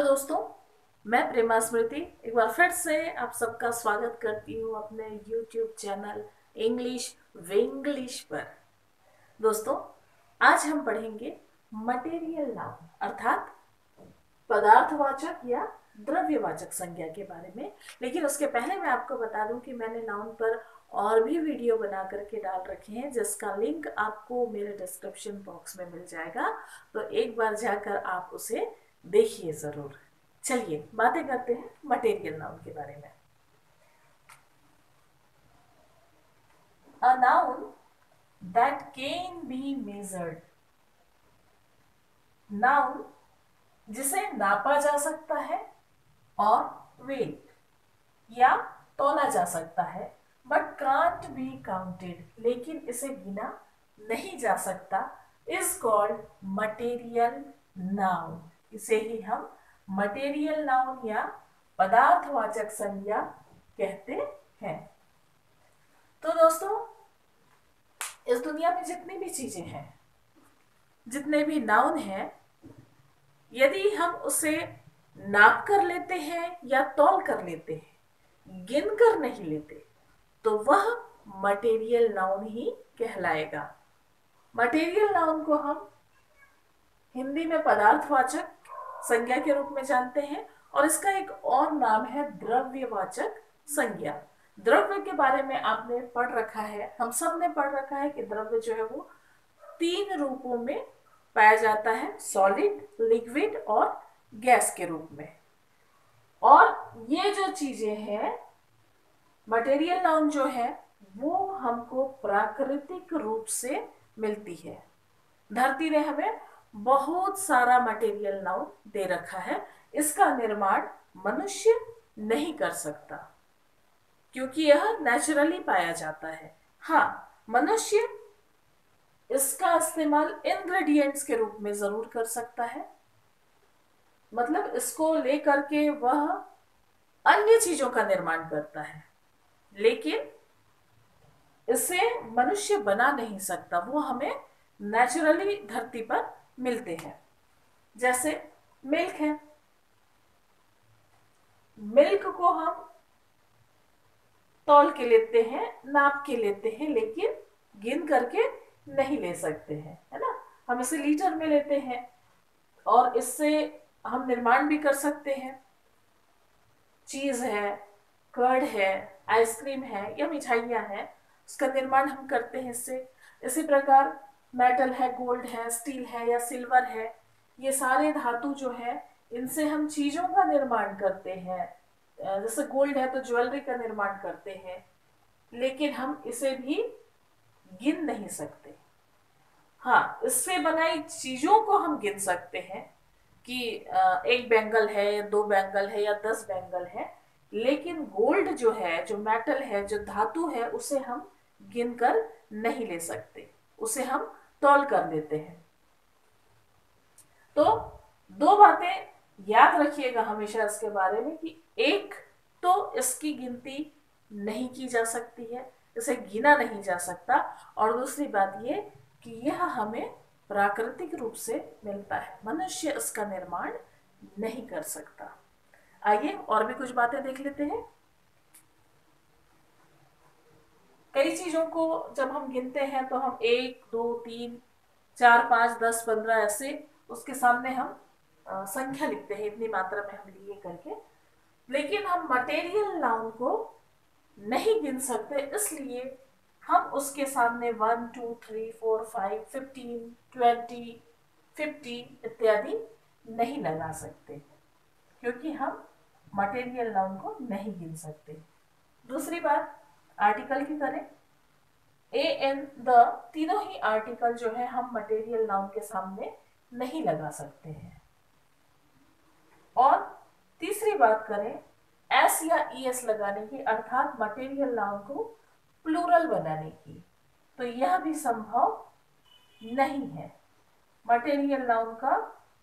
दोस्तों, मैं प्रेमा स्मृति एक बार फिर से आप सबका स्वागत करती हूँ अपने YouTube चैनल इंग्लिश विंग्लिश पर। दोस्तों, आज हम पढ़ेंगे मटेरियल नाउन अर्थात पदार्थवाचक या द्रव्यवाचक संज्ञा के बारे में। लेकिन उसके पहले मैं आपको बता दूं कि मैंने नाउन पर और भी वीडियो बना करके डाल रखे हैं, जिसका लिंक आपको मेरे डिस्क्रिप्शन बॉक्स में मिल जाएगा। तो एक बार जाकर आप उसे देखिए जरूर। चलिए बातें करते हैं मटेरियल नाउन के बारे में। A noun that can be measured. Noun जिसे नापा जा सकता है और वेट या तौला जा सकता है, बट कांट बी काउंटेड, लेकिन इसे गिना नहीं जा सकता, इज कॉल्ड मटेरियल नाउन। इसे ही हम मटेरियल नाउन या पदार्थवाचक संज्ञा कहते हैं। तो दोस्तों, इस दुनिया में जितनी भी चीजें हैं, जितने भी नाउन हैं, यदि हम उसे नाप कर लेते हैं या तौल कर लेते हैं, गिन कर नहीं लेते, तो वह मटेरियल नाउन ही कहलाएगा। मटेरियल नाउन को हम हिंदी में पदार्थवाचक संज्ञा के रूप में जानते हैं, और इसका एक और नाम है द्रव्यवाचक संज्ञा। द्रव्य के बारे में आपने पढ़ रखा है, हम सब ने पढ़ रखा है कि द्रव्य जो है वो तीन रूपों में पाया जाता है, सॉलिड, लिक्विड और गैस के रूप में। और ये जो चीजें हैं, मटेरियल नाउन जो है वो हमको प्राकृतिक रूप से मिलती है। धरती ने हमें बहुत सारा मटेरियल नाउन दे रखा है। इसका निर्माण मनुष्य नहीं कर सकता, क्योंकि यह नेचुरली पाया जाता है। हाँ, मनुष्य इसका इस्तेमाल इंग्रेडिएंट्स के रूप में जरूर कर सकता है, मतलब इसको लेकर के वह अन्य चीजों का निर्माण करता है, लेकिन इसे मनुष्य बना नहीं सकता। वो हमें नेचुरली धरती पर मिलते हैं। जैसे मिल्क है, मिल्क को हम तौल के लेते हैं, नाप के लेते हैं, लेकिन गिन करके नहीं ले सकते हैं, है ना। हम इसे लीटर में लेते हैं और इससे हम निर्माण भी कर सकते हैं। चीज है, कर्ड है, आइसक्रीम है या मिठाइयाँ हैं, उसका निर्माण हम करते हैं इससे। इसी प्रकार मेटल है, गोल्ड है, स्टील है या सिल्वर है, ये सारे धातु जो है, इनसे हम चीजों का निर्माण करते हैं। जैसे गोल्ड है तो ज्वेलरी का निर्माण करते हैं, लेकिन हम इसे भी गिन नहीं सकते। हाँ, इससे बनाई चीजों को हम गिन सकते हैं कि एक बैंगल है, दो बैंगल है या 10 बैंगल है, लेकिन गोल्ड जो है, जो मेटल है, जो धातु है, उसे हम गिन कर नहीं ले सकते, उसे हम तौल कर देते हैं। तो दो बातें याद रखिएगा हमेशा इसके बारे में कि एक तो इसकी गिनती नहीं की जा सकती है, इसे गिना नहीं जा सकता, और दूसरी बात ये कि यह हमें प्राकृतिक रूप से मिलता है, मनुष्य इसका निर्माण नहीं कर सकता। आइए और भी कुछ बातें देख लेते हैं। कई चीजों को जब हम गिनते हैं तो हम 1 2 3 4 5 10 15 ऐसे उसके सामने हम संख्या लिखते हैं, इतनी मात्रा में हम लिए करके। लेकिन हम मटेरियल नाउन को नहीं गिन सकते, इसलिए हम उसके सामने 1 2 3 4 5 15 20 50 इत्यादि नहीं लगा सकते, क्योंकि हम मटेरियल नाउन को नहीं गिन सकते। दूसरी बात, आर्टिकल की करें, ए एन द, तीनों ही आर्टिकल जो है हम मटेरियल नाउन के सामने नहीं लगा सकते हैं। और तीसरी बात करें एस या ई एस लगाने की, अर्थात मटेरियल नाउन को प्लूरल बनाने की, तो यह भी संभव नहीं है। मटेरियल नाउन का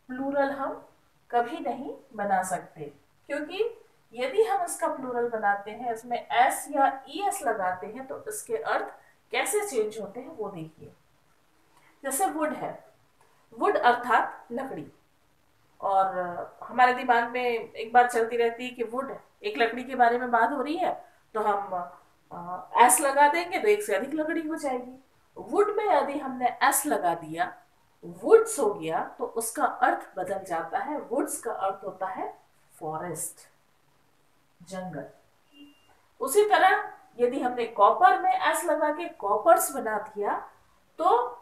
प्लूरल हम कभी नहीं बना सकते, क्योंकि यदि हम इसका प्लूरल बनाते हैं, इसमें एस या ई एस लगाते हैं, तो इसके अर्थ कैसे चेंज होते हैं वो देखिए। जैसे वुड है, वुड अर्थात लकड़ी, और हमारे दिमाग में एक बात चलती रहती है कि वुड, एक लकड़ी के बारे में बात हो रही है, तो हम एस लगा देंगे तो एक से अधिक लकड़ी हो जाएगी। वुड में यदि हमने एस लगा दिया, वुड्स हो गया, तो उसका अर्थ बदल जाता है। वुड्स का अर्थ होता है फॉरेस्ट, जंगल। उसी तरह यदि हमने कॉपर में एस लगा के कॉपर्स बना दिया, तो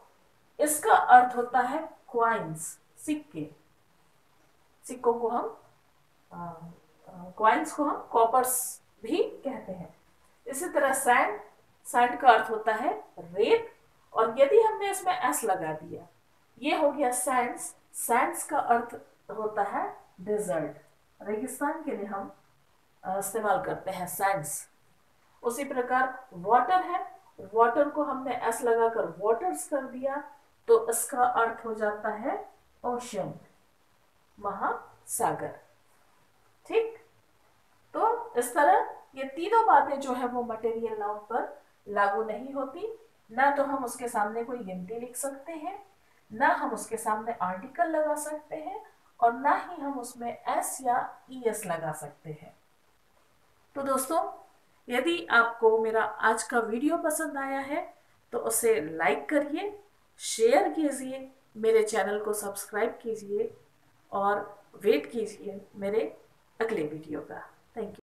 इसका अर्थ होता है क्वाइंस, सिक्के। सिक्कों को हम क्वाइंस को हम कॉपर्स भी कहते हैं। इसी तरह सैंड, सैंड का अर्थ होता है रेत, और यदि हमने इसमें एस लगा दिया, ये हो गया सैंड्स। सैंड्स का अर्थ होता है डेजर्ट, रेगिस्तान के लिए हम इस्तेमाल करते हैं सैंड्स। उसी प्रकार वाटर है, वाटर को हमने एस लगाकर वाटर्स कर दिया, तो इसका अर्थ हो जाता है ओशन, महासागर। ठीक, तो इस तरह ये तीनों बातें जो है वो मटेरियल नाउन पर लागू नहीं होती। ना तो हम उसके सामने कोई गिनती लिख सकते हैं, ना हम उसके सामने आर्टिकल लगा सकते हैं, और ना ही हम उसमें एस या ईएस लगा सकते हैं। तो दोस्तों, यदि आपको मेरा आज का वीडियो पसंद आया है तो उसे लाइक करिए, शेयर कीजिए, मेरे चैनल को सब्सक्राइब कीजिए और वेट कीजिए मेरे अगले वीडियो का। Thank you.